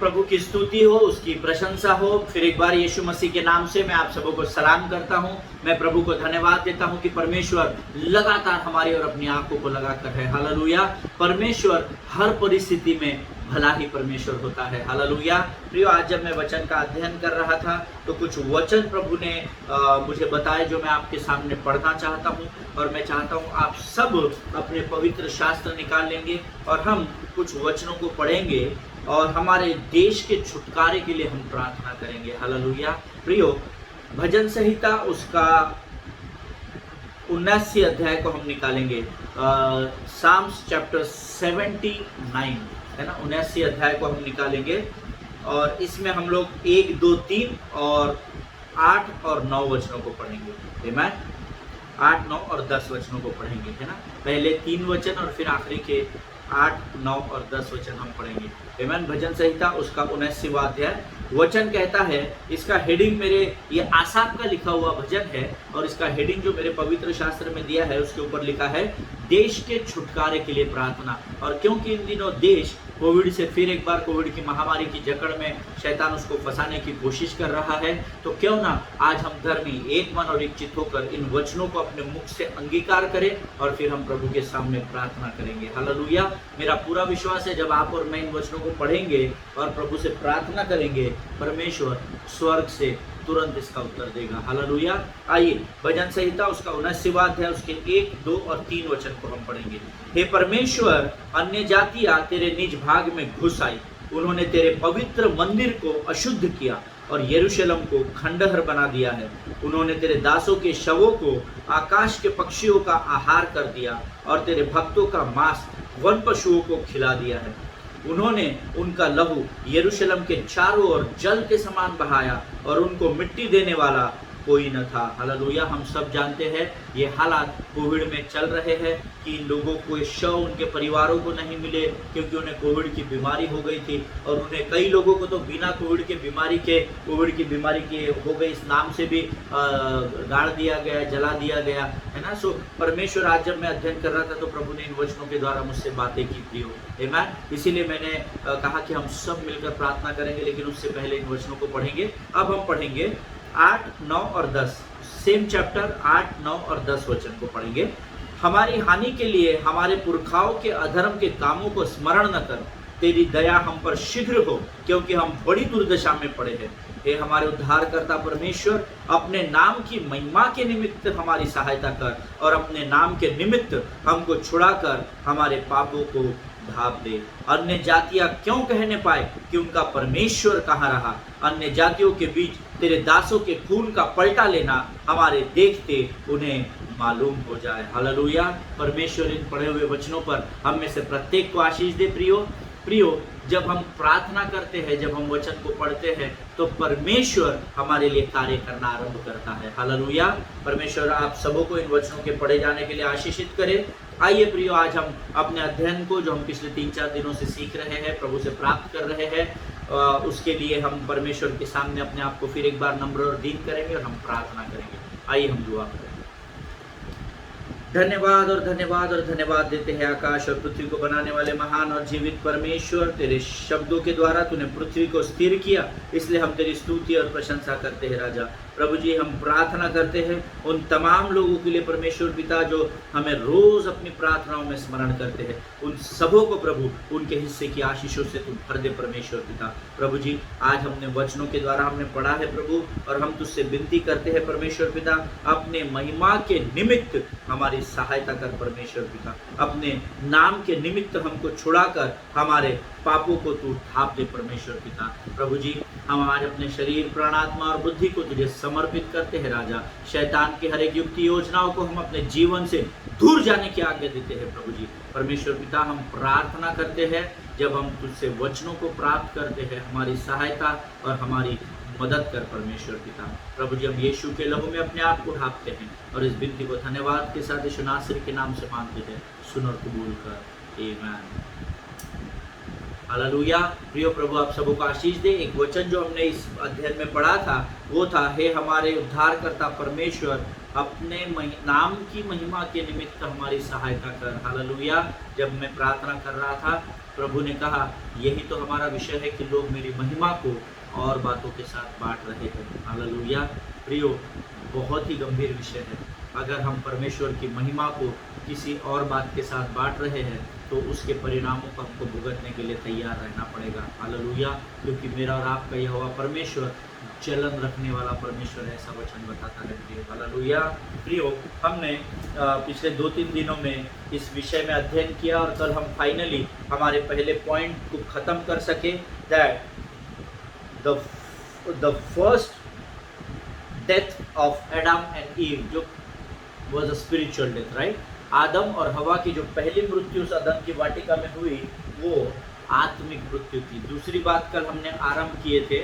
प्रभु की स्तुति हो, उसकी प्रशंसा हो। फिर एक बार यीशु मसीह के नाम से मैं आप सबों को सलाम करता हूं। मैं प्रभु को धन्यवाद देता हूं कि परमेश्वर लगातार हमारी और अपनी आंखों को लगाकर है। हालेलुया। परमेश्वर हर परिस्थिति में भला ही परमेश्वर होता है। हालेलुया। प्रियो, आज जब मैं वचन का अध्ययन कर रहा था तो कुछ वचन प्रभु ने मुझे बताए जो मैं आपके सामने पढ़ना चाहता हूं, और मैं चाहता हूं आप सब अपने पवित्र शास्त्र निकाल लेंगे और हम कुछ वचनों को पढ़ेंगे और हमारे देश के छुटकारे के लिए हम प्रार्थना करेंगे। हालेलुया। प्रियो, भजन संहिता उसका 19 अध्याय को हम निकालेंगे। साम्स चैप्टर 79 है ना, 79 अध्याय को हम निकालेंगे और इसमें हम लोग 1, 2, 3 और 8 और 9 वचनों को पढ़ेंगे। आमीन। 8, 9 और 10 वचनों को पढ़ेंगे, है ना। पहले 3 वचन और फिर आखिरी के 8, 9 और 10 वचन हम पढ़ेंगे। आमीन। भजन संहिता उसका 79वां अध्याय। वचन कहता है, इसका हेडिंग मेरे ये आसाफ का लिखा हुआ भजन है और इसका हेडिंग जो मेरे पवित्र शास्त्र में दिया है उसके ऊपर लिखा है देश के छुटकारे के लिए प्रार्थना। और क्योंकि इन दिनों देश कोविड से फिर एक बार कोविड की महामारी की जकड़ में शैतान उसको फंसाने की कोशिश कर रहा है, तो क्यों ना आज हम धर्मी एक मन और एक चित्त होकर इन वचनों को अपने मुख से अंगीकार करें और फिर हम प्रभु के सामने प्रार्थना करेंगे। हालेलुया। मेरा पूरा विश्वास है जब आप और मैं इन वचनों को पढ़ेंगे और प्रभु से प्रार्थना करेंगे, परमेश्वर स्वर्ग से तुरंत इसका उत्तर देगा। हालेलुया। आइए, भजन संहिता उसका 79वां अध्याय उसके 1, 2 और 3 वचन को हम पढ़ेंगे। हे परमेश्वर, अन्य जातियां तेरे निज भाग में घुस आई, उन्होंने तेरे पवित्र मंदिर को अशुद्ध किया और यरूशलेम को खंडहर बना दिया है। उन्होंने तेरे दासों के शवों को आकाश के पक्षियों का आहार कर दिया और तेरे भक्तों का मांस वन पशुओं को खिला दिया है। उन्होंने उनका लहू यरूशलेम के चारों ओर जल के समान बहाया और उनको मिट्टी देने वाला कोई न था। हालेलुया। हम सब जानते हैं ये हालात कोविड में चल रहे हैं कि इन लोगों को शव उनके परिवारों को नहीं मिले क्योंकि उन्हें कोविड की बीमारी हो गई थी, और उन्हें कई लोगों को तो बिना कोविड की बीमारी के हो गई इस नाम से भी गाड़ दिया गया, जला दिया गया, है ना। सो परमेश्वर, आज जब मैं अध्ययन कर रहा था तो प्रभु ने इन वचनों के द्वारा मुझसे बातें की थी। आमीन। इसीलिए मैंने कहा कि हम सब मिलकर प्रार्थना करेंगे, लेकिन उससे पहले इन वचनों को पढ़ेंगे। अब हम पढ़ेंगे 8, 9 और 10, सेम चैप्टर 8, 9 और 10 वचन को पढ़ेंगे। हमारी हानि के लिए हमारे पुरखाओं के अधर्म के कामों को स्मरण न कर, तेरी दया हम पर शीघ्र हो, क्योंकि हम बड़ी दुर्दशा में पड़े हैं। हे हमारे उद्धारकर्ता परमेश्वर, अपने नाम की महिमा के निमित्त हमारी सहायता कर और अपने नाम के निमित्त हमको छुड़ाकर हमारे पापों को ढाप दे। अन्य जातियां क्यों कहने पाए कि उनका परमेश्वर कहाँ रहा। अन्य जातियों के बीच तेरे दासों के खून का पलटा लेना हमारे देखते उन्हें मालूम हो जाए। हालेलुया। परमेश्वर इन पढ़े हुए वचनों पर हम में से प्रत्येक को आशीष दे। प्रियो, जब हम प्रार्थना करते हैं, जब हम वचन को पढ़ते हैं, तो परमेश्वर हमारे लिए कार्य करना आरंभ करता है। हालेलुया। परमेश्वर आप सबों को इन वचनों के पढ़े जाने के लिए आशीषित करे। आइए प्रियो, आज हम अपने अध्ययन को जो हम पिछले 3-4 दिनों से सीख रहे हैं, प्रभु से प्राप्त कर रहे हैं, उसके लिए हम परमेश्वर के सामने अपने आप को फिर एक बार नम्र और दीन करेंगे और हम प्रार्थना करेंगे। आइए हम दुआ करें। धन्यवाद और धन्यवाद और धन्यवाद देते हैं आकाश और पृथ्वी को बनाने वाले महान और जीवित परमेश्वर। तेरे शब्दों के द्वारा तूने पृथ्वी को स्थिर किया, इसलिए हम तेरी स्तुति और प्रशंसा करते हैं। राजा प्रभु जी, हम प्रार्थना करते हैं उन तमाम लोगों के लिए परमेश्वर पिता जो हमें रोज अपनी प्रार्थनाओं में स्मरण करते हैं, उन सबों को प्रभु उनके हिस्से की आशीषों से तुम भर दे परमेश्वर पिता। प्रभु जी, आज हमने वचनों के द्वारा हमने पढ़ा है प्रभु, और हम तुझसे विनती करते हैं परमेश्वर पिता, अपने महिमा के निमित्त हमारी सहायता कर परमेश्वर पिता। अपने नाम के निमित्त हमको छुड़ाकर हमारे पापों को तू ढाप दे परमेश्वर पिता। प्रभु जी, हम आज अपने शरीर, प्राणात्मा और बुद्धि को तुझे समर्पित करते हैं। राजा, शैतान की हर एक युक्ति योजनाओं को हम अपने जीवन से दूर जाने की आज्ञा देते हैं। प्रभु जी परमेश्वर पिता, हम प्रार्थना करते हैं जब हम तुझसे वचनों को प्राप्त करते हैं, हमारी सहायता और हमारी मदद कर परमेश्वर पिता। प्रभु जी, हम यीशु के लहू में अपने आप को ढापते हैं और इस विनती को धन्यवाद के साथ यीशु नासरी के नाम से मांगते हैं। सुन और कबूल कर। आमीन। हालेलुया। प्रियो, प्रभु आप सबों को आशीष दे। एक वचन जो हमने इस अध्ययन में पढ़ा था वो था, हे हमारे उद्धारकर्ता परमेश्वर, अपने नाम की महिमा के निमित्त हमारी सहायता कर। हालेलुया। जब मैं प्रार्थना कर रहा था, प्रभु ने कहा यही तो हमारा विषय है कि लोग मेरी महिमा को और बातों के साथ बांट रहे हैं। हालेलुया। प्रियो, बहुत ही गंभीर विषय है। अगर हम परमेश्वर की महिमा को किसी और बात के साथ बांट रहे हैं तो उसके परिणामों को हमको भुगतने के लिए तैयार रहना पड़ेगा। हालेलुया। क्योंकि मेरा और आपका यहोवा परमेश्वर जलन रखने वाला परमेश्वर है, ऐसा वचन बताता है प्रियो। हालेलुया। प्रियो, हमने पिछले 2-3 दिनों में इस विषय में अध्ययन किया और कल हम फाइनली हमारे पहले पॉइंट को ख़त्म कर सके, that the first death of Adam and Eve जो was a spiritual death, right. आदम और हवा की जो पहली मृत्यु उस अदन की वाटिका में हुई वो आत्मिक मृत्यु थी। दूसरी बात कल हमने आरंभ किए थे,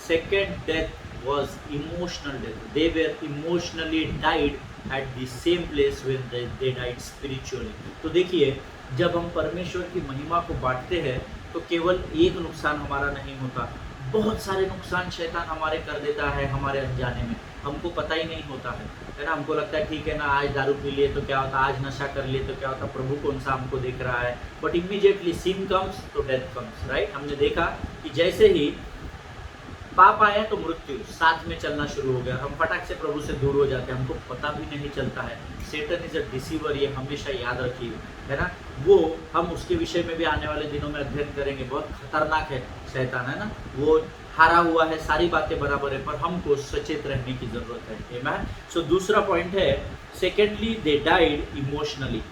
second death was emotional death. They were emotionally died at the same place when they died spiritually. तो देखिए, जब हम परमेश्वर की महिमा को बांटते हैं तो केवल एक नुकसान हमारा नहीं होता, बहुत सारे नुकसान शैतान हमारे कर देता है हमारे अनजाने में, हमको पता ही नहीं होता है ना। हमको लगता है ठीक है ना, आज दारू पी लिए तो क्या होता, आज नशा कर लिए तो क्या होता, प्रभु कौन सा हमको देख रहा है। बट इमीडिएटली सिन कम्स तो डेथ कम्स, राइट। हमने देखा कि जैसे ही पाप आया तो मृत्यु साथ में चलना शुरू हो गया, हम फटाक से प्रभु से दूर हो जाते हैं, हमको पता भी नहीं चलता है। सेटन इज अ डिसीवर, ये हमेशा याद रखिए, है ना। वो हम उसके विषय में भी आने वाले दिनों में अध्ययन करेंगे। बहुत खतरनाक है शैतान, है ना। वो हारा हुआ है, सारी बातें बराबर है, पर हमको सचेत रहने की जरूरत है। आमेन। सो दूसरा पॉइंट है, secondly they died emotionally.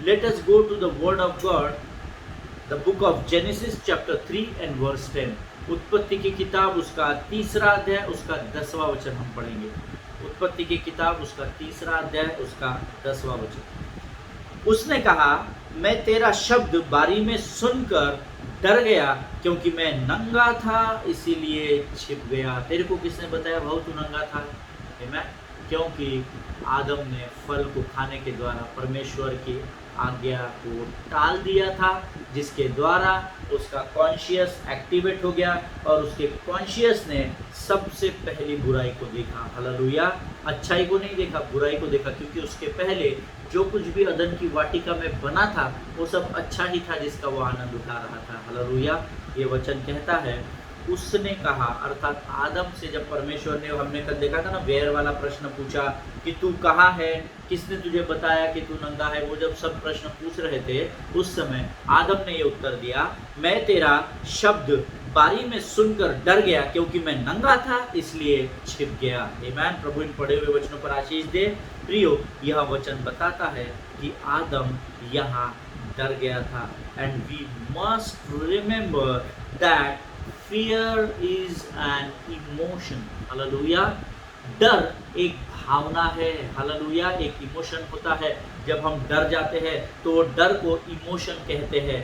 Let us go to the word of God, the book of Genesis chapter 3 and verse 10। उत्पत्ति की किताब उसका 3रा अध्याय उसका 10वां वचन हम पढ़ेंगे। उत्पत्ति की किताब उसका 3रा अध्याय उसका 10वां वचन। उसने कहा, मैं तेरा शब्द बारी में सुनकर डर गया, क्योंकि मैं नंगा था इसीलिए छिप गया। तेरे को किसने बताया भाऊ तू नंगा था? मैं, क्योंकि आदम ने फल को खाने के द्वारा परमेश्वर की आज्ञा को टाल दिया था, जिसके द्वारा उसका कॉन्शियस एक्टिवेट हो गया और उसके कॉन्शियस ने सबसे पहली बुराई को देखा। हालेलुया। अच्छाई को नहीं देखा, बुराई को देखा, क्योंकि उसके पहले जो कुछ भी अदन की वाटिका में बना था वो सब अच्छा ही था, जिसका वो आनंद उठा रहा था। हालेलुया। ये वचन कहता है, उसने कहा, अर्थात आदम से जब परमेश्वर ने, हमने कल देखा था ना, वेयर वाला प्रश्न पूछा कि तू कहाँ है, किसने तुझे बताया कि तू नंगा है, वो जब सब प्रश्न पूछ रहे थे उस समय आदम ने ये उत्तर दिया, मैं तेरा शब्द बारी में सुनकर डर गया, क्योंकि मैं नंगा था इसलिए छिप गया। आमीन। प्रभु इन पढ़े हुए वचनों पर आशीष दे। प्रियो, यह वचन बताता है कि आदम यहाँ डर गया था। And we must remember that fear is an emotion। Hallelujah. डर एक भावना है। हालेलुया। एक इमोशन होता है। जब हम डर जाते हैं तो डर को इमोशन कहते हैं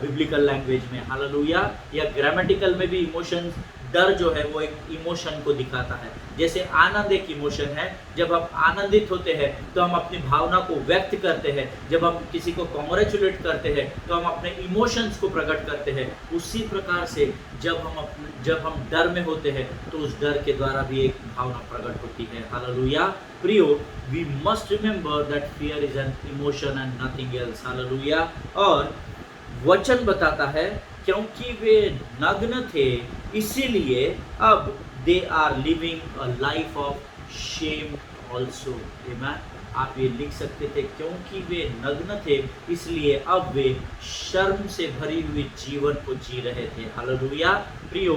बिब्लिकल लैंग्वेज में। हालेलुया। या ग्रामेटिकल में भी इमोशन, डर जो है वो एक इमोशन को दिखाता है। जैसे आनंद एक इमोशन है, जब हम आनंदित होते हैं तो हम अपनी भावना को व्यक्त करते हैं, जब हम किसी को कॉन्ग्रेचुलेट करते हैं तो हम अपने इमोशंस को प्रकट करते हैं। उसी प्रकार से जब हम डर में होते हैं तो उस डर के द्वारा भी एक भावना प्रकट होती है। हालेलुया। प्रियो, we must remember that fear is an emotion and nothing else. Hallelujah. और वचन बताता है, क्योंकि वे नग्न थे इसीलिए अब they are living a life of shame also. आप ये लिख सकते थे, क्योंकि वे नग्न थे इसलिए अब वे शर्म से भरी हुई जीवन को जी रहे थे। हालेलुया। प्रियो,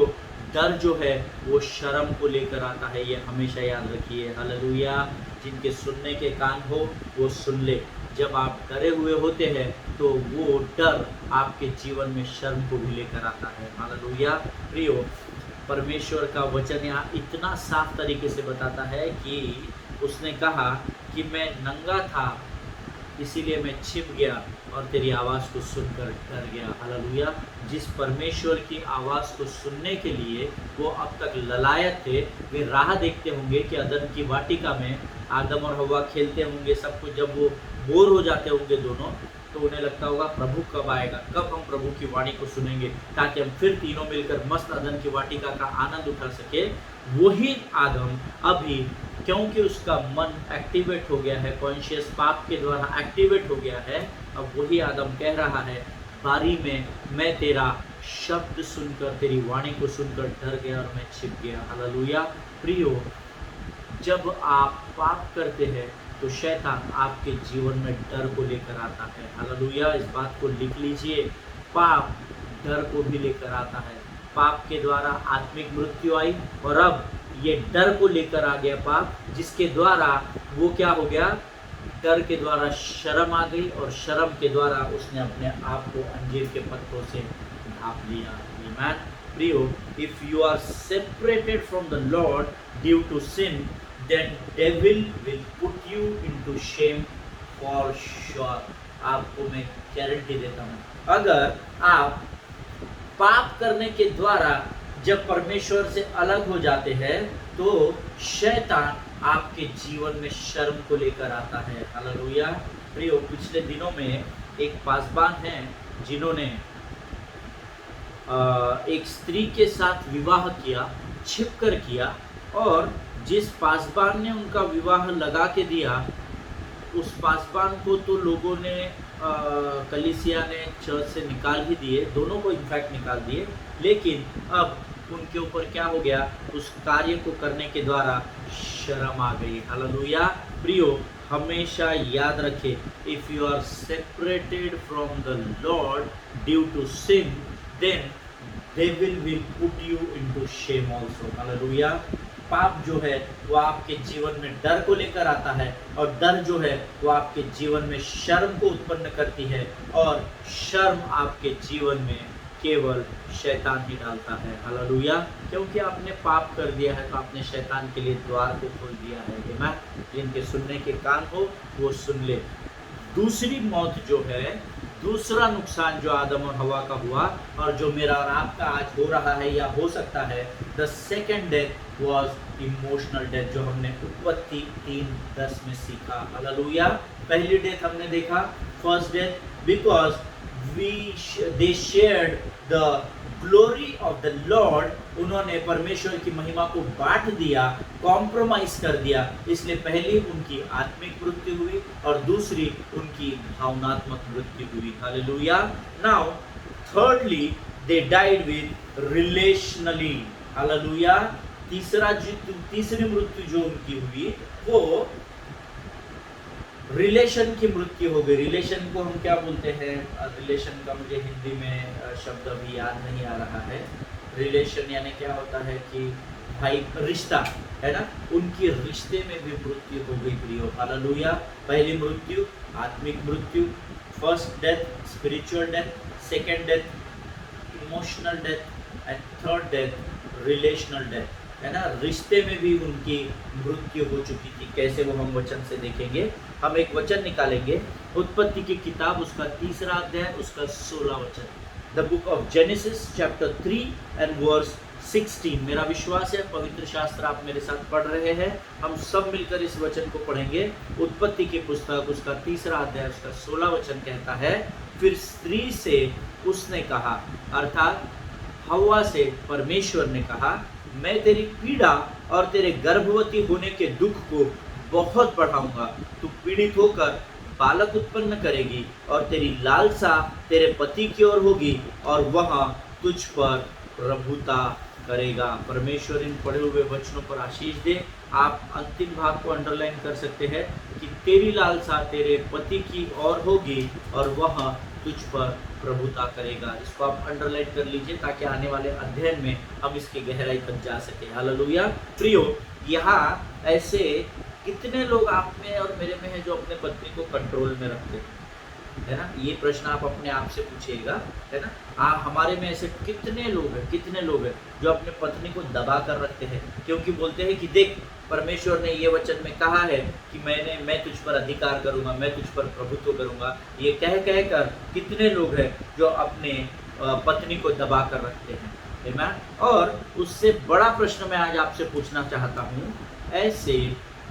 डर जो है वो शर्म को लेकर आता है, ये हमेशा याद रखिए। हालेलुया। जिनके सुनने के कान हो वो सुन ले। जब आप डरे हुए होते हैं तो वो डर आपके जीवन में शर्म को भी लेकर आता है। हालेलुया। प्रियो, परमेश्वर का वचन यहाँ इतना साफ तरीके से बताता है कि उसने कहा कि मैं नंगा था इसीलिए मैं छिप गया और तेरी आवाज़ को सुनकर डर गया। हालेलुया। जिस परमेश्वर की आवाज़ को सुनने के लिए वो अब तक ललायत थे, वे राह देखते होंगे कि अदन की वाटिका में आदम और हवा खेलते होंगे, सब कुछ जब वो बोर हो जाते होंगे दोनों, तो उन्हें लगता होगा प्रभु कब आएगा, कब हम प्रभु की वाणी को सुनेंगे, ताकि हम फिर तीनों मिलकर मस्त अदन की वाटिका का आनंद उठा सके। वही आदम अभी क्योंकि उसका मन एक्टिवेट हो गया है, कॉन्शियस पाप के द्वारा एक्टिवेट हो गया है। अब वही आदम कह रहा है, बारी में मैं तेरा शब्द सुनकर, तेरी वाणी को सुनकर डर गया और मैं छिप गया। हालेलुया। प्रियो, जब आप पाप करते हैं तो शैतान आपके जीवन में डर को लेकर आता है। हालेलुया। इस बात को लिख लीजिए, पाप डर को भी लेकर आता है। पाप के द्वारा आत्मिक मृत्यु आई और अब ये डर को लेकर आ गया पाप, जिसके द्वारा वो क्या हो गया, डर के द्वारा शर्म आ गई और शर्म के द्वारा उसने अपने आप को अंजीर के पत्तों से ढांप लिया। आमीन। प्रियो, if you are separated from the lord due to sin, then devil will put you into shame for sure। आपको मैं गारंटी देता हूँ, अगर आप पाप करने के द्वारा जब परमेश्वर से अलग हो जाते हैं तो शैतान आपके जीवन में शर्म को लेकर आता है। हालेलुया। प्रियो, पिछले दिनों में एक पासबान है जिन्होंने एक स्त्री के साथ विवाह किया, छिपकर किया, और जिस पासबान ने उनका विवाह लगा के दिया, उस पासबान को तो लोगों ने कलीसिया ने चर्च से निकाल ही दिए, दोनों को इनफैक्ट निकाल दिए। लेकिन अब उनके ऊपर क्या हो गया, उस कार्य को करने के द्वारा शर्म आ गई। हालेलुया। प्रियो, हमेशा याद रखें, if you are separated from the lord due to sin, then devil will put you into shame also। Hallelujah. पाप जो है वो आपके जीवन में डर को लेकर आता है, और डर जो है वो आपके जीवन में शर्म को उत्पन्न करती है, और शर्म आपके जीवन में केवल शैतान ही डालता है। हालेलुया। क्योंकि आपने पाप कर दिया है तो आपने शैतान के लिए द्वार को खोल दिया है। मैं जिनके सुनने के कान हो वो सुन ले। दूसरी मौत जो है, दूसरा नुकसान जो आदम और हवा का हुआ और जो मेरा और आपका आज हो रहा है या हो सकता है, the second death was emotional death, जो हमने उत्पत्ति 3:10 में सीखा। हालेलुया। पहली डेथ हमने देखा, first death, because they shared the glory of the Lord, उन्होंने परमेश्वर की महिमा को बांट दिया, कॉम्प्रोमाइज कर दिया, इसलिए पहली उनकी आत्मिक मृत्यु हुई और दूसरी उनकी भावनात्मक मृत्यु हुई। Hallelujah. Now thirdly they died with relationally. Hallelujah. तीसरी मृत्यु जो उनकी हुई वो रिलेशन की मृत्यु हो गई। रिलेशन को हम क्या बोलते हैं, रिलेशन का मुझे हिंदी में शब्द अभी याद नहीं आ रहा है। रिलेशन यानी क्या होता है कि भाई रिश्ता है ना, उनकी रिश्ते में भी मृत्यु हो गई। प्रियो, हालेलुया। पहली मृत्यु आत्मिक मृत्यु, first death spiritual death, second death emotional death and third death relational death, है ना। रिश्ते में भी उनकी मृत्यु हो चुकी थी। कैसे, वो हम वचन से देखेंगे। हम एक वचन निकालेंगे, उत्पत्ति की किताब उसका 3 अध्याय उसका 16 वचन। The book of Genesis chapter 3 and verse 16। मेरा विश्वास है पवित्र शास्त्र आप मेरे साथ पढ़ रहे हैं, हम सब मिलकर इस वचन को पढ़ेंगे। उत्पत्ति की पुस्तक उसका 3 अध्याय उसका 16 वचन कहता है, फिर स्त्री से उसने कहा, अर्थात हव्वा से परमेश्वर ने कहा, मैं तेरी पीड़ा और तेरे गर्भवती होने के दुख को बहुत बढ़ाऊंगा। तू पीड़ित होकर बालक उत्पन्न करेगी और तेरी लालसा तेरे पति की ओर होगी और वह तुझ पर प्रभुता करेगा। परमेश्वर इन पढ़े हुए वचनों पर आशीष दे। आप अंतिम भाग को अंडरलाइन कर सकते हैं कि तेरी लालसा तेरे पति की ओर होगी और वह तुझ पर प्रभुता करेगा। इसको आप अंडरलाइन कर लीजिए ताकि आने वाले अध्ययन में हम इसकी गहराई तक जा सके। हालेलुया। प्रियो, यहाँ ऐसे कितने लोग आप में और मेरे में हैं जो अपने पत्नी को कंट्रोल में रखते हैं, है ना। ये प्रश्न आप अपने आप से पूछिएगा, है ना। हमारे में ऐसे कितने लोग हैं जो अपने पत्नी को दबा कर रखते हैं, क्योंकि बोलते हैं कि देख, परमेश्वर ने ये वचन में कहा है कि मैं तुझ पर अधिकार करूंगा, मैं तुझ पर प्रभुत्व करूंगा। ये कह कर कितने लोग हैं जो अपने पत्नी को दबा कर रखते हैं, आमीन। और उससे बड़ा प्रश्न मैं आज आपसे पूछना चाहता हूँ, ऐसे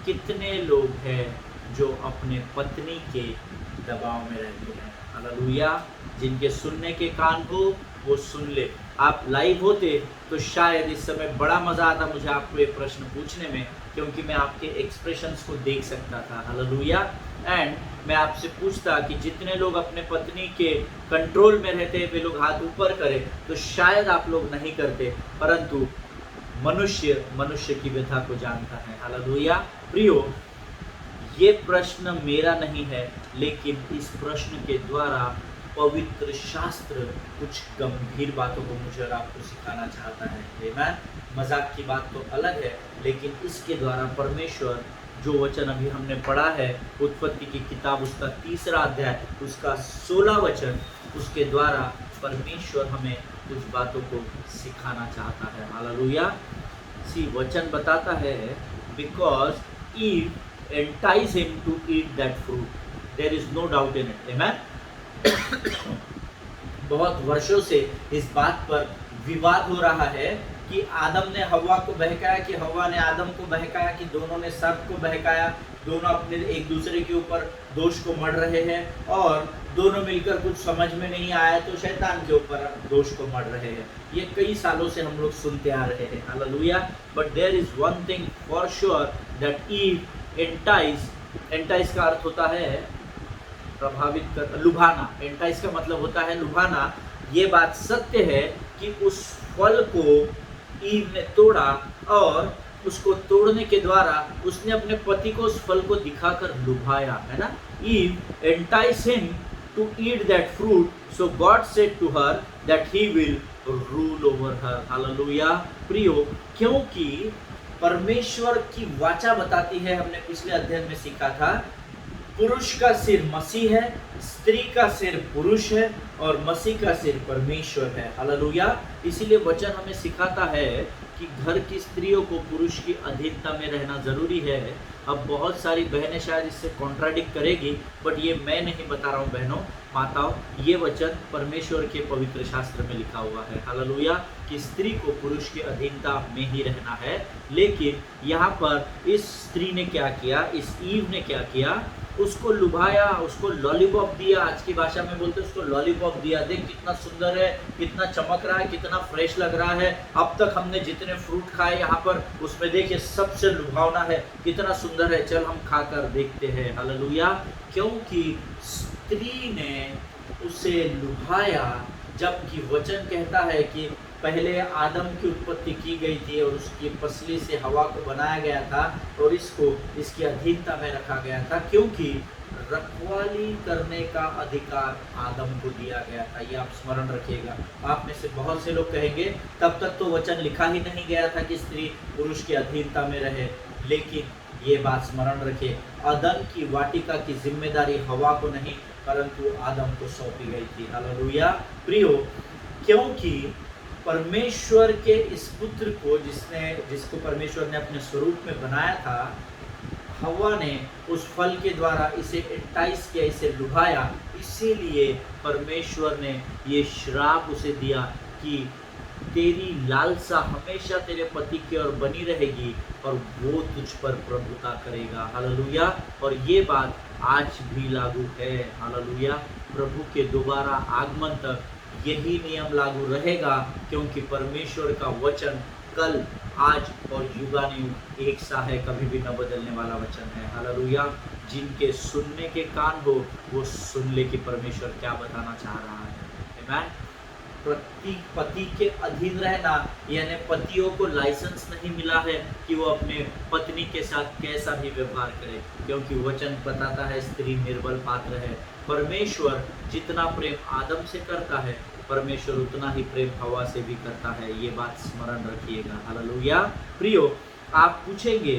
कितने लोग हैं जो अपने पत्नी के दबाव में रहते हैं। हालेलुया। जिनके सुनने के कान हो वो सुन ले। आप लाइव होते तो शायद इस समय बड़ा मज़ा आता मुझे आपको ये प्रश्न पूछने में, क्योंकि मैं आपके एक्सप्रेशंस को देख सकता था। हालेलुया। एंड मैं आपसे पूछता कि जितने लोग अपने पत्नी के कंट्रोल में रहते वे लोग हाथ ऊपर करें, तो शायद आप लोग नहीं करते, परंतु मनुष्य मनुष्य की व्यथा को जानता है। हालेलुया। प्रियो, ये प्रश्न मेरा नहीं है, लेकिन इस प्रश्न के द्वारा पवित्र शास्त्र कुछ गंभीर बातों को मुझे और आपको सिखाना चाहता है। आमीन। मजाक की बात तो अलग है, लेकिन इसके द्वारा परमेश्वर, जो वचन अभी हमने पढ़ा है उत्पत्ति की किताब उसका 3रा अध्याय उसका 16 वचन, उसके द्वारा परमेश्वर हमें कुछ बातों को सिखाना चाहता है। हालेलुया। सी वचन बताता है, because Eve entice him to eat that fruit. There is no doubt in it. Amen. बहुत वर्षों से इस बात पर विवाद हो रहा है कि आदम ने हव्वा को बहकाया, कि हव्वा ने आदम को बहकाया, कि दोनों ने सर्प को बहकाया। दोनों अपने एक दूसरे के ऊपर दोष को मढ़ रहे हैं और दोनों मिलकर कुछ समझ में नहीं आया तो शैतान के ऊपर दोष को मढ़ रहे हैं। ये कई सालों से हम लोग सुनते आ रहे हैं। Hallelujah. But there is one thing for sure that Eve entice का अर्थ होता है प्रभावित कर, लुभाना। एंटाइज का मतलब होता है लुभाना। ये बात सत्य है कि उस फल को ईव ने तोड़ा और उसको तोड़ने के द्वारा उसने अपने पति को उस फल को दिखाकर लुभाया, है ना। Eve entice him to eat that fruit, so God said to her that he will rule over her. Hallelujah. प्रियो, क्योंकि परमेश्वर की वाचा बताती है, हमने पिछले अध्ययन में सीखा था, पुरुष का सिर मसीह है, स्त्री का सिर पुरुष है और मसीह का सिर परमेश्वर है। हालेलुया। इसीलिए वचन हमें सिखाता है कि घर की स्त्रियों को पुरुष की अधीनता में रहना जरूरी है। अब बहुत सारी बहनें शायद इससे कॉन्ट्राडिक्ट करेगी, बट ये मैं नहीं बता रहा हूँ बहनों, माताओं, ये वचन परमेश्वर के पवित्र शास्त्र में लिखा हुआ है। हालेलुया। कि स्त्री को पुरुष की अधीनता में ही रहना है। लेकिन यहाँ पर इस स्त्री ने क्या किया, इस ईव ने क्या किया, उसको लुभाया, उसको लॉलीपॉप दिया। आज की भाषा में बोलते उसको लॉलीपॉप दिया। देख कितना सुंदर है, कितना चमक रहा है, कितना फ्रेश लग रहा है। अब तक हमने जितने फ्रूट खाए यहाँ पर, उसमें देखिए सबसे लुभावना है, कितना सुंदर है, चल हम खाकर देखते हैं। हालेलुया। क्योंकि स्त्री ने उसे लुभाया, जबकि वचन कहता है कि पहले आदम की उत्पत्ति की गई थी और उसकी पसली से हवा को बनाया गया था और इसको इसकी अधीनता में रखा गया था, क्योंकि रखवाली करने का अधिकार आदम को दिया गया था। ये आप स्मरण रखिएगा। आप में से बहुत से लोग कहेंगे तब तक तो वचन लिखा ही नहीं गया था कि स्त्री पुरुष की अधीनता में रहे, लेकिन ये बात स्मरण रखिए, अदन की वाटिका की जिम्मेदारी हवा को नहीं परंतु आदम को सौंपी गई थी। हालेलुया। प्रियो, क्योंकि परमेश्वर के इस पुत्र को जिसको परमेश्वर ने अपने स्वरूप में बनाया था, हव्वा ने उस फल के द्वारा इसे एंटाइस किया, इसे लुभाया। इसीलिए परमेश्वर ने ये श्राप उसे दिया कि तेरी लालसा हमेशा तेरे पति की ओर बनी रहेगी और वो तुझ पर प्रभुता करेगा। हालेलुया। और ये बात आज भी लागू है। हालेलुया। प्रभु के दोबारा आगमन तक यही नियम लागू रहेगा, क्योंकि परमेश्वर का वचन कल, आज और युगानुयुग एक सा है, कभी भी न बदलने वाला वचन है। हालेलुया। जिनके सुनने के कान हो वो सुन ले कि परमेश्वर क्या बताना चाह रहा है। आमीन। पति के अधीन रहना, यानी पतियों को लाइसेंस नहीं मिला है कि वो अपने पत्नी के साथ कैसा भी व्यवहार करे, क्योंकि वचन बताता है स्त्री निर्बल पात्र है। परमेश्वर जितना प्रेम आदम से करता है, परमेश्वर उतना ही प्रेम हवा से भी करता है। ये बात स्मरण रखिएगा। हालेलुया। प्रियो, आप पूछेंगे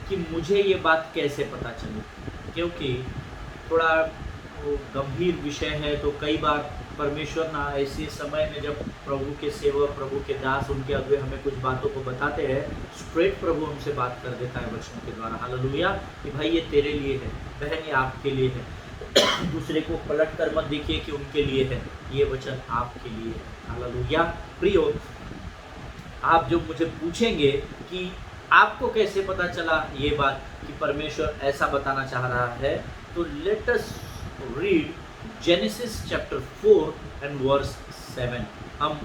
कि मुझे ये बात कैसे पता चली, क्योंकि थोड़ा गंभीर विषय है, तो कई बार परमेश्वर ना ऐसे समय में जब प्रभु के सेवक, प्रभु के दास, उनके अगुए हमें कुछ बातों को बताते हैं, स्ट्रेट प्रभु हमसे बात कर देता है वचनों के द्वारा। हालेलुया। कि भाई ये तेरे लिए है, बहन ये आपके लिए है, दूसरे को पलट कर मत देखिए कि उनके लिए है, ये वचन आपके लिए है। हालेलुया। प्रियो, आप जो मुझे पूछेंगे कि आपको कैसे पता चला ये बात कि परमेश्वर ऐसा बताना चाह रहा है, तो let us read Genesis chapter 4 and verse 7. हम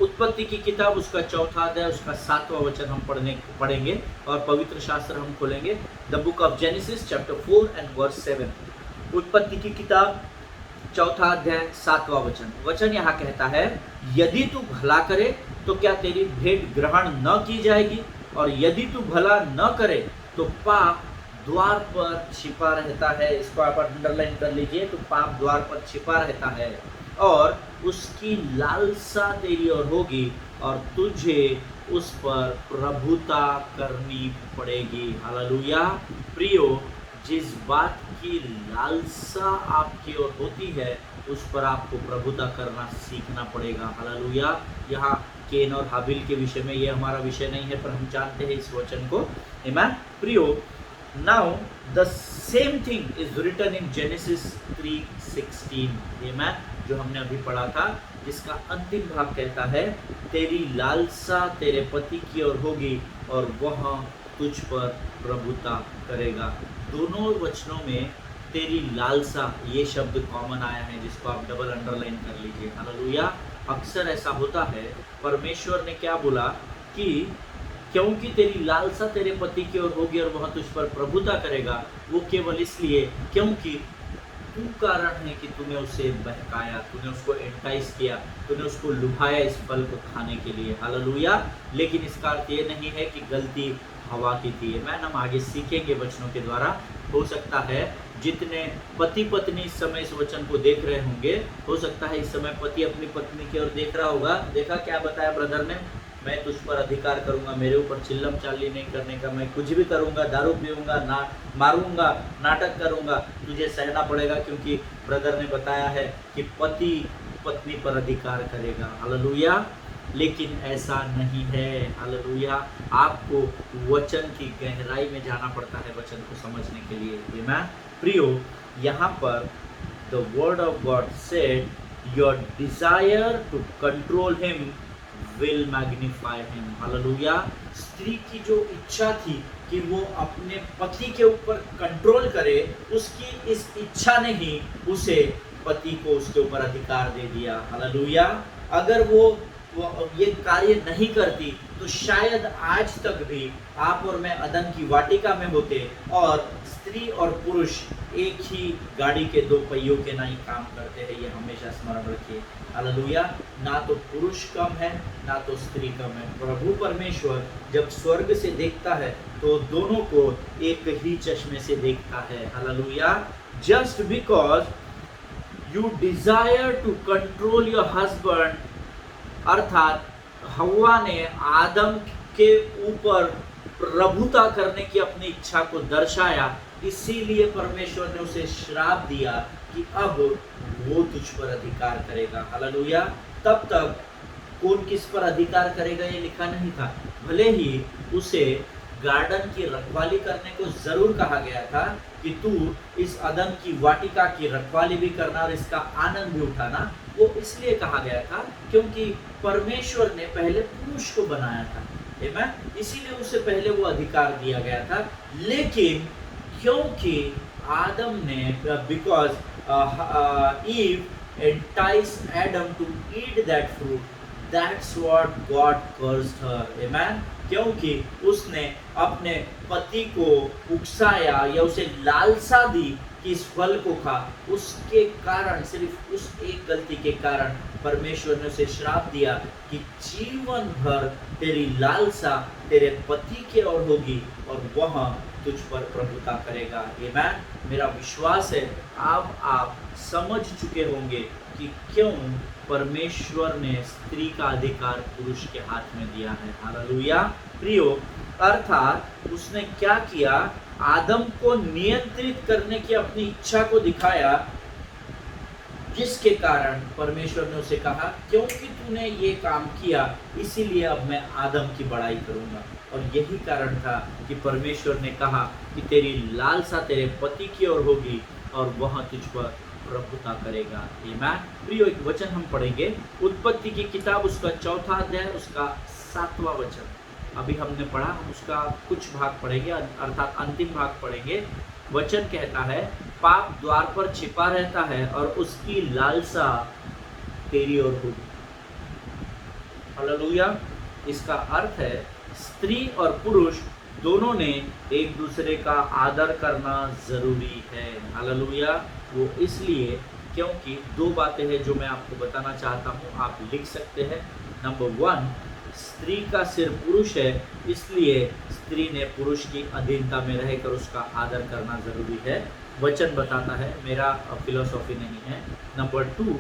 उत्पत्ति की किताब उसका 4वां अध्याय उसका 7वां वचन हम पढ़ेंगे और पवित्र शास्त्र हम खोलेंगे। The book of Genesis chapter 4 and verse 7। उत्पत्ति की किताब 4वां अध्याय 7वां वचन यहाँ कहता है, यदि तू भला करे तो क्या तेरी भेंट ग्रहण न की जाएगी, और यदि तू भला न करे तो पाप द्वार पर छिपा रहता है। इसको आप अंडरलाइन कर लीजिए। तो पाप द्वार पर छिपा रहता है और उसकी लालसा तेरी ओर होगी और तुझे उस पर प्रभुता करनी पड़ेगी। हालेलुया। प्रियो, जिस बात की लालसा आपकी ओर होती है उस पर आपको प्रभुता करना सीखना पड़ेगा। हालेलुया। यहाँ केन और हाबिल के विषय में, ये हमारा विषय नहीं है, पर हम जानते हैं इस वचन को। आमीन। प्रियो, now the same thing is written in Genesis 3:16, amen, जो हमने अभी पढ़ा था, जिसका अंतिम भाग कहता है, तेरी लालसा तेरे पति की ओर होगी और वह तुझ पर प्रभुता करेगा। दोनों वचनों में तेरी लालसा ये शब्द कॉमन आया है, जिसको आप डबल अंडरलाइन कर लीजिए। हालेलुया। अक्सर ऐसा होता है, परमेश्वर ने क्या बोला कि क्योंकि तेरी लालसा तेरे पति की ओर होगी और वह तुझ पर प्रभुता करेगा, वो केवल इसलिए क्योंकि तू कारण है कि तूने उसे बहकाया, तूने उसको एंटाइज किया, तूने उसको लुभाया इस फल को खाने के लिए। हालेलुया। लेकिन इसका अर्थ ये नहीं है कि गलती हवा की थी। मैं हम आगे सीखेंगे वचनों के द्वारा। हो सकता है जितने पति पत्नी इस समय इस वचन को देख रहे होंगे, हो सकता है इस समय पति अपनी पत्नी की ओर देख रहा होगा, देखा क्या बताया ब्रदर ने, मैं तुझ पर अधिकार करूंगा, मेरे ऊपर चिल्लम चाली नहीं करने का, मैं कुछ भी करूंगा, दारू पीऊंगा, ना मारूंगा, नाटक करूंगा, तुझे सहना पड़ेगा, क्योंकि ब्रदर ने बताया है कि पति पत्नी पर अधिकार करेगा। हालेलुया। लेकिन ऐसा नहीं है। हालेलुया। आपको वचन की गहराई में जाना पड़ता है वचन को समझने के लिए। आमीन। प्रियो, यहाँ पर the word of God said, your desire to control him will magnify him. Hallelujah. स्त्री की जो इच्छा थी कि वो अपने पति के ऊपर कंट्रोल करे, उसकी इस इच्छा ने ही उसे पति को उसके ऊपर अधिकार दे दिया। हालेलुया। अगर वो ये कार्य नहीं करती तो शायद आज तक भी आप और मैं अदन की वाटिका में होते और स्त्री और पुरुष एक ही गाड़ी के दो पहियों के ना ही काम करते हैं। ये हमेशा स्मरण रखिए। हालेलुया। ना तो पुरुष कम है ना तो स्त्री कम है। प्रभु परमेश्वर जब स्वर्ग से देखता है तो दोनों को एक ही चश्मे से देखता है। Hallelujah. Just because you desire to control your husband, अर्थात हव्वा ने आदम के ऊपर प्रभुता करने की अपनी इच्छा को दर्शाया, इसीलिए परमेश्वर ने उसे श्राप दिया कि अब वो तुझ पर अधिकार करेगा। हालेलुया। तब तक कौन किस पर अधिकार करेगा ये लिखा नहीं था। भले ही उसे गार्डन की रखवाली करने को जरूर कहा गया था कि तू इस अदन की वाटिका की रखवाली भी करना और इसका आनंद भी उठाना, वो इसलिए कहा गया था क्योंकि परमेश्वर ने पहले पुरुष को बनाया था। आमीन। इसीलिए उसे पहले वो अधिकार दिया गया था। लेकिन क्योंकि आदम ने, because Eve enticed Adam to eat that fruit, that's what God cursed her. आमीन। क्योंकि उसने अपने पति को उकसाया या उसे लालसा दी कि इस फल को खा, उसके कारण, सिर्फ उस एक गलती के कारण परमेश्वर ने उसे श्राप दिया कि जीवन भर तेरी लालसा तेरे पति के ओर होगी और वह तुझ पर प्रभुता करेगा। आमीन। मेरा विश्वास है अब आप समझ चुके होंगे कि क्यों परमेश्वर ने स्त्री का अधिकार पुरुष के हाथ में दिया है। हालेलुया। प्रियो, अर्थात उसने क्या किया, आदम को नियंत्रित करने की अपनी इच्छा को दिखाया, जिसके कारण परमेश्वर ने उसे कहा क्योंकि तूने ये काम किया इसीलिए अब मैं आदम की बड़ाई करूंगा। और यही कारण था कि परमेश्वर ने कहा कि तेरी लालसा तेरे पति की ओर होगी और वह तुझ पर प्रभुता करेगा। आमीन। प्रियो, एक वचन हम पढ़ेंगे, उत्पत्ति की किताब उसका 4वां अध्याय उसका 7वां वचन। अभी हमने पढ़ा, हम उसका कुछ भाग पढ़ेंगे, अर्थात अंतिम भाग पढ़ेंगे। वचन कहता है, पाप द्वार पर छिपा रहता है और उसकी लालसा तेरी ओर होगी। हालेलुया। इसका अर्थ है स्त्री और पुरुष दोनों ने एक दूसरे का आदर करना जरूरी है। हालेलुया। वो इसलिए क्योंकि दो बातें हैं जो मैं आपको बताना चाहता हूँ, आप लिख सकते हैं। नंबर 1, स्त्री का सिर पुरुष है, इसलिए स्त्री ने पुरुष की अधीनता में रहकर उसका आदर करना जरूरी है। वचन बताता है, मेरा फिलोसॉफी नहीं है। नंबर 2,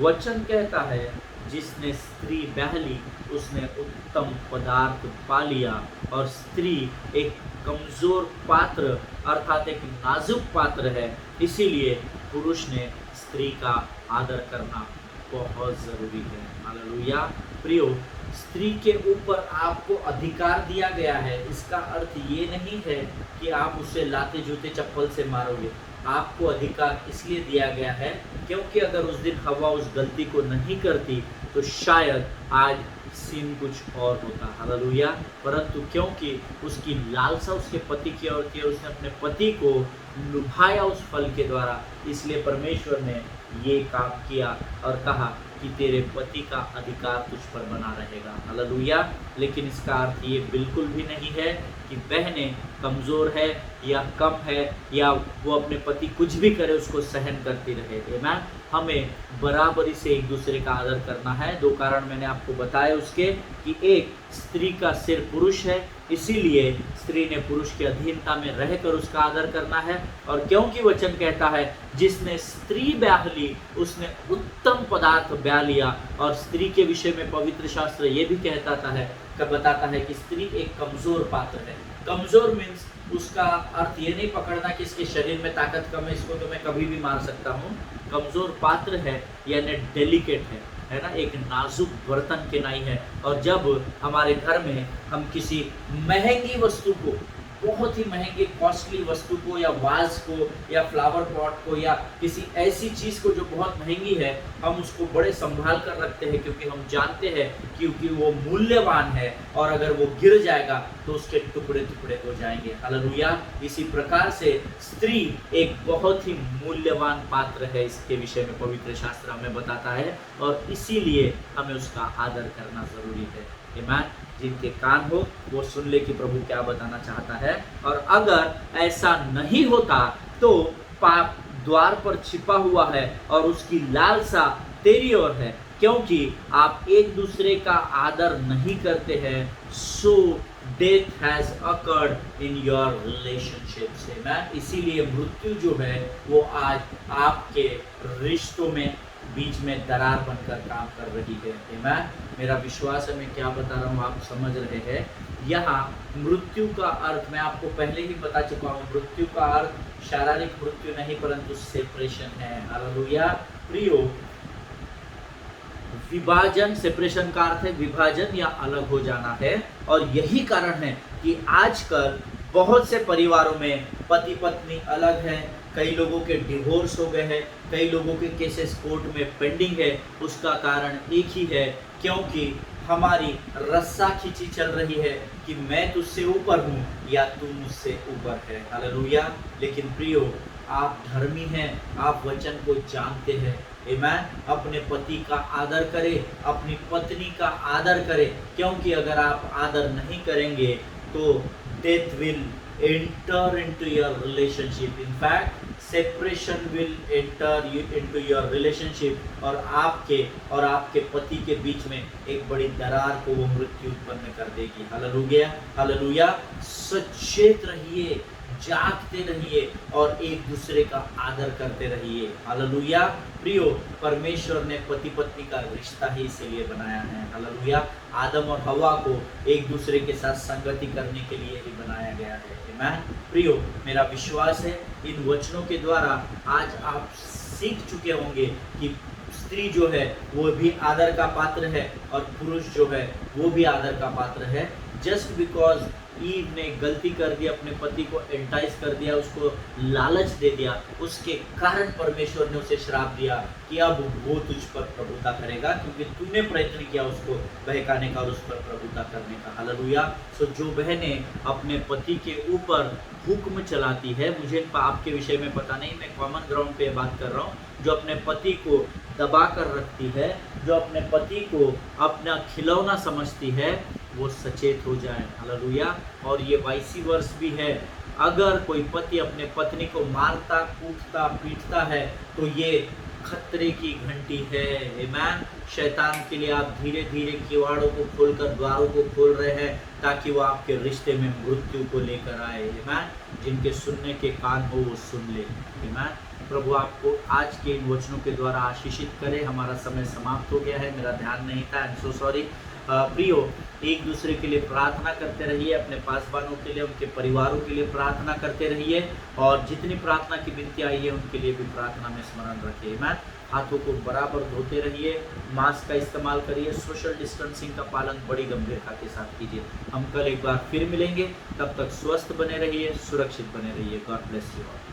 वचन कहता है जिसने स्त्री ब्याह ली उसने उत्तम पदार्थ पा लिया, और स्त्री एक कमजोर पात्र अर्थात एक नाजुक पात्र है, इसीलिए पुरुष ने स्त्री का आदर करना बहुत जरूरी है। हालेलुया। प्रियो, स्त्री के ऊपर आपको अधिकार दिया गया है, इसका अर्थ ये नहीं है कि आप उसे लाते जूते चप्पल से मारोगे। आपको अधिकार इसलिए दिया गया है क्योंकि अगर उस दिन हवा उस गलती को नहीं करती तो शायद आज सीन कुछ और होता। हालेलुया। परंतु क्योंकि उसकी लालसा उसके पति की ओर थी, उसने अपने पति को लुभाया उस फल के द्वारा, इसलिए परमेश्वर ने ये काम किया और कहा कि तेरे पति का अधिकार तुझ पर बना रहेगा। हालेलुया। लेकिन इसका अर्थ ये बिल्कुल भी नहीं है कि बहनें कमज़ोर है या कम है या वो अपने पति कुछ भी करे उसको सहन करती रहे। आमीन। हमें बराबरी से एक दूसरे का आदर करना है। 2 कारण मैंने आपको बताए उसके, कि एक, स्त्री का सिर पुरुष है, इसीलिए स्त्री ने पुरुष की अधीनता में रहकर उसका आदर करना है। और क्योंकि वचन कहता है जिसने स्त्री ब्याह ली उसने उत्तम पदार्थ ब्याह लिया, और स्त्री के विषय में पवित्र शास्त्र ये भी बताता है कि स्त्री एक कमजोर पात्र है। कमजोर मीन्स उसका अर्थ ये नहीं पकड़ना कि इसके शरीर में ताकत कम है, इसको तो मैं कभी भी मार सकता हूँ। कमजोर पात्र है यानी डेलिकेट है ना, एक नाजुक बर्तन के नाई है। और जब हमारे घर में हम किसी महंगी वस्तु को, बहुत ही महंगी कॉस्टली वस्तु को या वाज को या फ्लावर पॉट को या किसी ऐसी चीज़ को जो बहुत महंगी है, हम उसको बड़े संभाल कर रखते हैं क्योंकि हम जानते हैं क्योंकि वो मूल्यवान है और अगर वो गिर जाएगा तो उसके टुकड़े टुकड़े हो जाएंगे। हालेलुया। इसी प्रकार से स्त्री एक बहुत ही मूल्यवान पात्र है, इसके विषय में पवित्र शास्त्र हमें बताता है और इसीलिए हमें उसका आदर करना जरूरी है। आमीन। जिनके कान हो वो सुन ले कि प्रभु क्या बताना चाहता है। और अगर ऐसा नहीं होता तो पाप द्वार पर छिपा हुआ है और उसकी लालसा तेरी ओर है, क्योंकि आप एक दूसरे का आदर नहीं करते हैं। So death has occurred in your relationships. आमीन। इसीलिए मृत्यु जो है वो आज आपके रिश्तों में बीच में दरार बनकर काम कर रही है। आमीन। मेरा विश्वास है मैं क्या बता रहा हूँ आप समझ रहे हैं। यहाँ मृत्यु का अर्थ मैं आपको पहले ही बता चुका हूँ। मृत्यु का अर्थ शारीरिक मृत्यु नहीं परंतु सेपरेशन है। हालेलुया। प्रियो, विभाजन, सेपरेशन का अर्थ है विभाजन या अलग हो जाना है। और यही कारण है कि आजकल बहुत से परिवारों में पति पत्नी अलग है, कई लोगों के डिवोर्स हो गए हैं, कई लोगों के केसेस कोर्ट में पेंडिंग है। उसका कारण एक ही है, क्योंकि हमारी रस्सा खींची चल रही है कि मैं तुझसे ऊपर हूँ या तू मुझसे ऊपर है। हालेलुया। लेकिन प्रियो, आप धर्मी हैं, आप वचन को जानते हैं। आमीन। अपने पति का आदर करें, अपनी पत्नी का आदर करें, क्योंकि अगर आप आदर नहीं करेंगे तो death will enter into your relationship. In fact, separation will enter into your relationship और आपके पति के बीच में एक बड़ी दरार को वो मृत्यु उत्पन्न कर देगी। हालेलुया। हालेलुया। सचेत रहिए, जागते रहिए और एक दूसरे का आदर करते रहिए। हालेलुया। प्रियो, परमेश्वर ने पति पत्नी का रिश्ता ही इसीलिए बनाया है। हालेलुया। आदम और हवा को एक दूसरे के साथ संगति करने के लिए ही बनाया गया है। आमीन। प्रियो, मेरा विश्वास है इन वचनों के द्वारा आज आप सीख चुके होंगे कि स्त्री जो है वो भी आदर का पात्र है और पुरुष जो है वो भी आदर का पात्र है। जस्ट बिकॉज ईव ने गलती कर दी, अपने पति को एंटाइज कर दिया, उसको लालच दे दिया, उसके कारण परमेश्वर ने उसे श्राप दिया कि अब वो तुझ पर प्रभुता करेगा क्योंकि तूने प्रयत्न किया उसको बहकाने का और उस पर प्रभुता करने का। हालेलुया। सो जो बहनें अपने पति के ऊपर हुक्म चलाती है, मुझे आपके विषय में पता नहीं, मैं कॉमन ग्राउंड पे बात कर रहा हूँ, जो अपने पति को दबा कर रखती है, जो अपने पति को अपना खिलौना समझती है, वो सचेत हो जाए। हालेलुया। और ये वाइसी वर्स भी है, अगर कोई पति अपने पत्नी को मारता, कूटता, पीटता है तो ये खतरे की घंटी है। आमीन। शैतान के लिए आप धीरे धीरे किवाड़ों को खोलकर, द्वारों को खोल रहे हैं, ताकि वो आपके रिश्ते में मृत्यु को लेकर आए। आमीन। जिनके सुनने के कान हो वो सुन ले। आमीन। प्रभु आपको आज के इन वचनों के द्वारा आशीषित करे। हमारा समय समाप्त हो गया है, मेरा ध्यान नहीं था, आई एम सो सॉरी। प्रियो, एक दूसरे के लिए प्रार्थना करते रहिए, अपने पासवानों के लिए, उनके परिवारों के लिए प्रार्थना करते रहिए, और जितनी प्रार्थना की विनती आई है उनके लिए भी प्रार्थना में स्मरण रखिए। मैं हाथों को बराबर धोते रहिए, मास्क का इस्तेमाल करिए, सोशल डिस्टेंसिंग का पालन बड़ी गंभीरता के साथ कीजिए। हम कल एक बार फिर मिलेंगे, तब तक स्वस्थ बने रहिए, सुरक्षित बने रहिए। God bless you all.